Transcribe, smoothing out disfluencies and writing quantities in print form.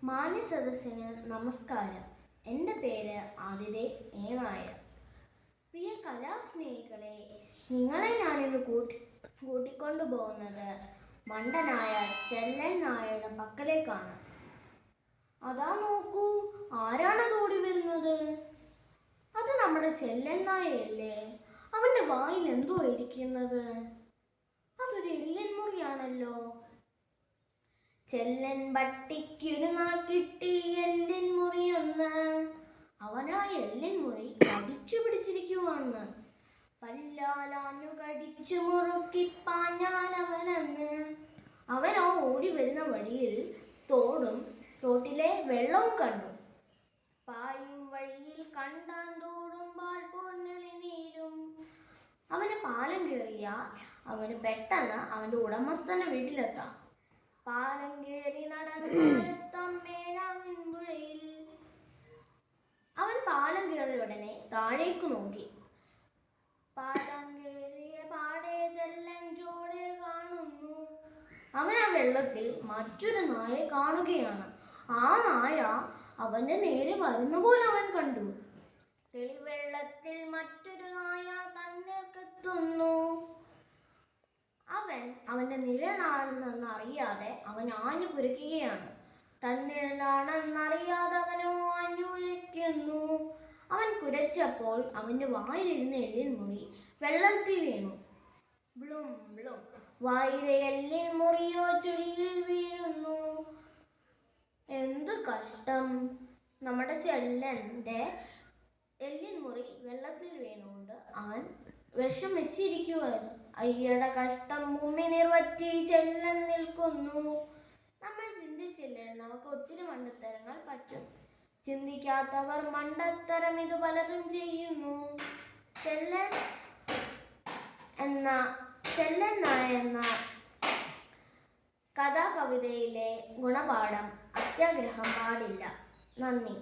മാന്യസദസ്സിന് നമസ്കാരം. എൻ്റെ പേര് ആതിഥേ എ നായർ. പ്രിയ കലാസ്നേഹികളെ, നിങ്ങളെ ഞാനിന്ന് കൂട്ടിക്കൊണ്ടു പോകുന്നത് മണ്ടനായ ചെല്ലൻ നായരുടെ പക്കലേക്കാണ്. അതാ നോക്കൂ, ആരാണത് ഓടി വരുന്നത്? അത് നമ്മുടെ ചെല്ലൻ നായയല്ലേ? അവൻ്റെ വായിൽ എന്തോ ഇരിക്കുന്നത്? അതൊരു എല്ലിൻ മുറിയാണല്ലോ. ചെല്ലൻ പട്ടിക്കൊരു നാൾ കിട്ടി എല്ലിൻ മുറിയൊന്ന്. അവനാ എല്ലിൻ മുറി കടിച്ചു പിടിച്ചിരിക്കുവാണ്. പല്ലാലാഞ്ഞു കടിച്ചു മുറുക്കിപ്പാഞ്ഞാൽ അവനന്ന്. അവനോ ഓടി വരുന്ന വഴിയിൽ തോട്ടിലെ വെള്ളവും കണ്ടു. പായും വഴിയിൽ കണ്ടാൻ തോടും പാൽ പോൽ നീരും. അവന് പാലം കയറിയാൽ അവന് പെട്ടെന്ന് അവൻ്റെ ഉടമസ്ഥന്റെ വീട്ടിലെത്താം. പാലം കയറി നടന്നെത്താം മേലാവിൻപുഴയിൽ. അവൻ പാലം കയറിയ ഉടനെ താഴേക്ക് നോക്കി. പാലം കയറിയ പാടെ ചെല്ലൻ ചോടെ കാണുന്നു. അവൻ ആ വെള്ളത്തിൽ മറ്റൊരു നായയെ കാണുകയാണ്. ആ നായ അവന്റെ നേരെ വരുന്ന പോലെ അവൻ കണ്ടു. തെളിവെള്ളത്തിൽ മറ്റൊരു നായ തന്നേക്കെത്തുന്നു. അവന്റെ നിഴലാണെന്ന് അറിയാതെ അവൻ ആഞ്ഞു കുരയ്ക്കുകയാണ്. തന്നിഴലാണെന്നറിയാതെ അവനോ ആഞ്ഞുരയ്ക്കുന്നു. അവൻ കുരച്ചപ്പോൾ അവന്റെ വായിലിരുന്ന എല്ലിൻ മുറി വെള്ളത്തിൽ വീണു. ബ്ലും ബ്ലും, വായിലെ എല്ലിൻ മുറിയോ ചുഴിയിൽ വീഴുന്നു. എന്ത് കഷ്ടം! നമ്മുടെ ചെല്ലൻ്റെ എല്ലിൻ മുറി വെള്ളത്തിൽ വീണുകൊണ്ട് അവൻ വിഷം വെച്ചിരിക്കുവായിരുന്നു. അയ്യട കഷ്ടം, മുമ്മി നിർവറ്റി ചെല്ലൻ നിൽക്കുന്നു. നമ്മൾ ചിന്തിച്ചില്ലേ, നമുക്ക് ഒത്തിരി മണ്ടത്തരങ്ങൾ പറ്റും. ചിന്തിക്കാത്തവർ മണ്ടത്തരം ഇത് പലതും ചെയ്യുന്നു. ചെല്ലൻ നായ എന്ന കഥാകവിതയിലെ ഗുണപാഠം: അത്യാഗ്രഹം പാടില്ല. നന്ദി.